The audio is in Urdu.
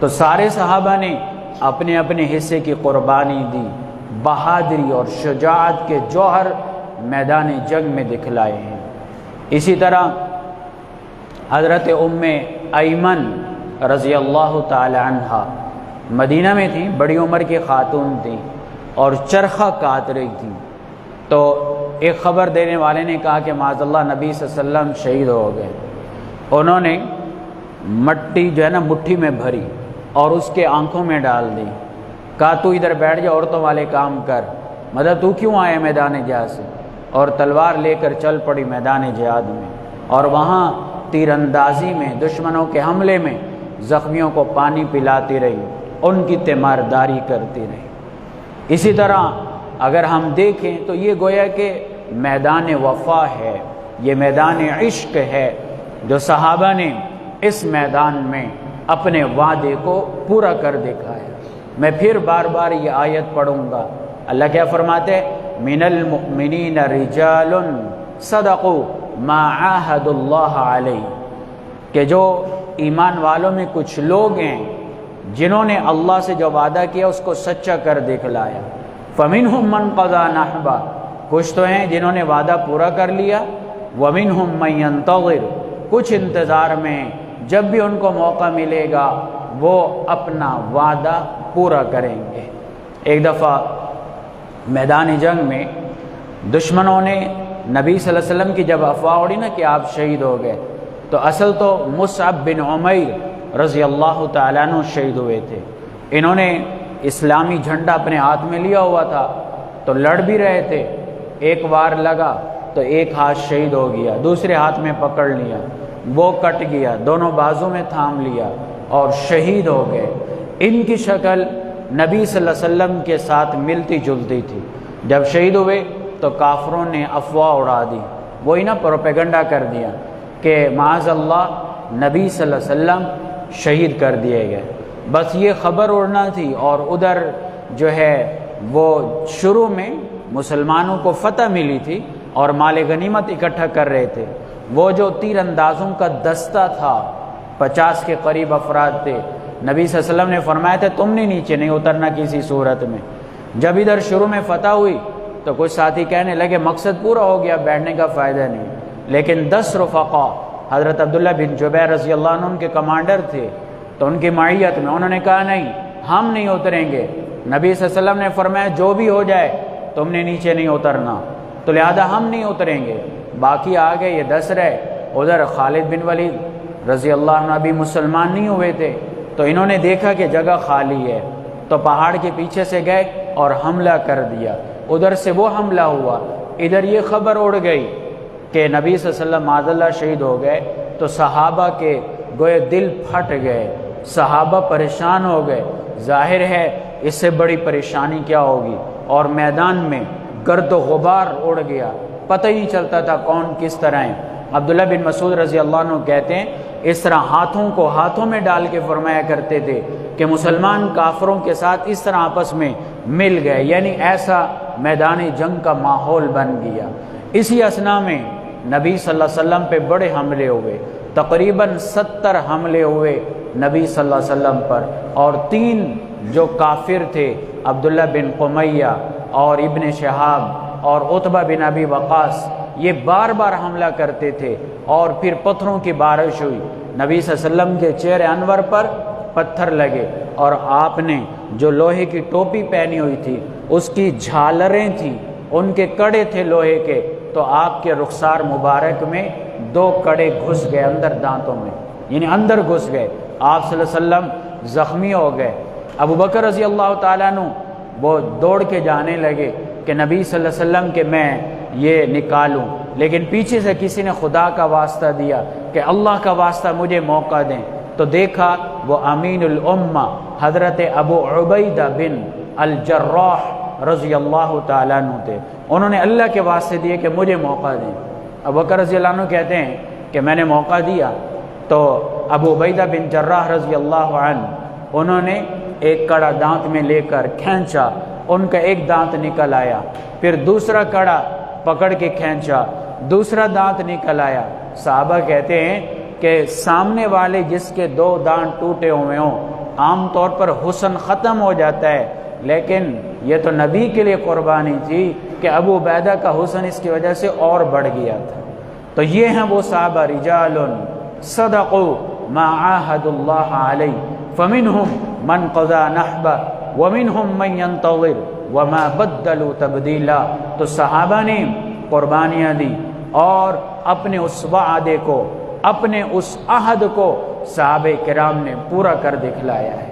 تو سارے صحابہ نے اپنے اپنے حصے کی قربانی دی، بہادری اور شجاعت کے جوہر میدان جنگ میں دکھلائے ہیں۔ اسی طرح حضرت ام ایمن رضی اللہ تعالی عنہ مدینہ میں تھیں، بڑی عمر کی خاتون تھیں اور چرخہ کات رہی تھیں۔ تو ایک خبر دینے والے نے کہا کہ معاذ اللہ نبی صلی اللہ علیہ وسلم شہید ہو گئے۔ انہوں نے مٹی جو ہے نا مٹھی میں بھری اور اس کے آنکھوں میں ڈال دی، کہا تو ادھر بیٹھ جا، عورتوں والے کام کر، مطلب تو کیوں آئے میدان جہاد سے؟ اور تلوار لے کر چل پڑی میدان جہاد میں، اور وہاں تیر اندازی میں دشمنوں کے حملے میں زخمیوں کو پانی پلاتی رہی، ان کی تیمارداری کرتی رہی۔ اسی طرح اگر ہم دیکھیں تو یہ گویا کہ میدان وفا ہے، یہ میدان عشق ہے، جو صحابہ نے اس میدان میں اپنے وعدے کو پورا کر دکھایا۔ میں پھر بار بار یہ آیت پڑھوں گا، اللہ کیا فرماتے ہیں؟ من المؤمنین رجال صدقوا ما عاہدوا اللہ علیہ، کہ جو ایمان والوں میں کچھ لوگ ہیں جنہوں نے اللہ سے جو وعدہ کیا اس کو سچا کر دکھلایا۔ فمنہم من قضى نحبہ، کچھ تو ہیں جنہوں نے وعدہ پورا کر لیا، ومنہم من ينتظر، کچھ انتظار میں، جب بھی ان کو موقع ملے گا وہ اپنا وعدہ پورا کریں گے۔ ایک دفعہ میدان جنگ میں دشمنوں نے نبی صلی اللہ علیہ وسلم کی جب افواہ اڑی نا کہ آپ شہید ہو گئے، تو اصل تو مصعب بن عمیر رضی اللہ تعالیٰ عنہ شہید ہوئے تھے۔ انہوں نے اسلامی جھنڈا اپنے ہاتھ میں لیا ہوا تھا، تو لڑ بھی رہے تھے، ایک وار لگا تو ایک ہاتھ شہید ہو گیا، دوسرے ہاتھ میں پکڑ لیا، وہ کٹ گیا، دونوں بازو میں تھام لیا اور شہید ہو گئے۔ ان کی شکل نبی صلی اللہ علیہ وسلم کے ساتھ ملتی جلتی تھی۔ جب شہید ہوئے تو کافروں نے افواہ اڑا دی، وہی نا پروپیگنڈا کر دیا کہ معاذ اللہ نبی صلی اللہ علیہ وسلم شہید کر دیے گئے۔ بس یہ خبر اڑنا تھی، اور ادھر جو ہے وہ شروع میں مسلمانوں کو فتح ملی تھی اور مال غنیمت اکٹھا کر رہے تھے۔ وہ جو تیر اندازوں کا دستہ تھا، 50 کے قریب افراد تھے، نبی صلی اللہ علیہ وسلم نے فرمایا تھا تم نے نیچے نہیں اترنا کسی صورت میں۔ جب ادھر شروع میں فتح ہوئی تو کچھ ساتھی کہنے لگے مقصد پورا ہو گیا، بیٹھنے کا فائدہ نہیں، لیکن 10 رفقا حضرت عبداللہ بن جبیر رضی اللہ عنہ ان کے کمانڈر تھے، تو ان کی معیت میں انہوں نے کہا نہیں ہم نہیں اتریں گے۔ نبی صلی اللہ علیہ وسلم نے فرمایا جو بھی ہو جائے تم نے نیچے نہیں اترنا، تو لہذا ہم نہیں اتریں گے۔ باقی آگے یہ 10 رہے، ادھر خالد بن ولید رضی اللہ عنہ ابھی مسلمان نہیں ہوئے تھے، تو انہوں نے دیکھا کہ جگہ خالی ہے تو پہاڑ کے پیچھے سے گئے اور حملہ کر دیا۔ ادھر سے وہ حملہ ہوا، ادھر یہ خبر اڑ گئی کہ نبی صلی اللہ علیہ وسلم معاذ اللہ شہید ہو گئے، تو صحابہ کے گوئے دل پھٹ گئے، صحابہ پریشان ہو گئے۔ ظاہر ہے اس سے بڑی پریشانی کیا ہوگی، اور میدان میں گرد و غبار اڑ گیا، پتہ ہی نہیں چلتا تھا کون کس طرح ہے۔ عبداللہ بن مسعود رضی اللہ عنہ کہتے ہیں اس طرح ہاتھوں کو ہاتھوں میں ڈال کے فرمایا کرتے تھے کہ مسلمان کافروں کے ساتھ اس طرح آپس میں مل گئے، یعنی ایسا میدان جنگ کا ماحول بن گیا۔ اسی اثنا میں نبی صلی اللہ علیہ وسلم پہ بڑے حملے ہوئے، تقریباً 70 حملے ہوئے نبی صلی اللہ علیہ وسلم پر، اور 3 جو کافر تھے عبداللہ بن قمیہ اور ابن شہاب اور عتبہ بن ابی وقاص، یہ بار بار حملہ کرتے تھے، اور پھر پتھروں کی بارش ہوئی، نبی صلی اللہ علیہ وسلم کے چہرے انور پر پتھر لگے، اور آپ نے جو لوہے کی ٹوپی پہنی ہوئی تھی اس کی جھالریں تھیں، ان کے کڑے تھے لوہے کے، تو آپ کے رخسار مبارک میں 2 کڑے گھس گئے اندر دانتوں میں، یعنی اندر گھس گئے، آپ صلی اللہ علیہ وسلم زخمی ہو گئے۔ ابو بکر رضی اللہ تعالیٰ عنہ وہ دوڑ کے جانے لگے کہ نبی صلی اللہ علیہ وسلم کہ میں یہ نکالوں، لیکن پیچھے سے کسی نے خدا کا واسطہ دیا کہ اللہ کا واسطہ مجھے موقع دیں، تو دیکھا وہ امین الامہ حضرت ابو عبیدہ بن الجراح رضی اللہ تعالیٰ عنہ تھے، انہوں نے اللہ کے واسطے دیے کہ مجھے موقع دیں۔ ابو بکر رضی اللہ عنہ کہتے ہیں کہ میں نے موقع دیا تو ابو عبیدہ بن جراح رضی اللہ عنہ انہوں نے ایک کڑا دانت میں لے کر کھینچا، ان کا ایک دانت نکل آیا، پھر دوسرا کڑا پکڑ کے کھینچا، دوسرا دانت نکل آیا۔ صحابہ کہتے ہیں کہ سامنے والے جس کے 2 دانت ٹوٹے ہوئے ہوں عام طور پر حسن ختم ہو جاتا ہے، لیکن یہ تو نبی کے لیے قربانی تھی کہ ابو عبیدہ کا حسن اس کی وجہ سے اور بڑھ گیا تھا۔ تو یہ ہیں وہ صحابہ، رجال صدقوا ما عاهدوا الله علیہ فمنهم من قضى نحبه ومنهم من ينتظر وما بدلوا تبدیلا۔ تو صحابہ نے قربانیاں دی اور اپنے اس وعدے کو، اپنے اس عہد کو صحابہ کرام نے پورا کر دکھلایا ہے۔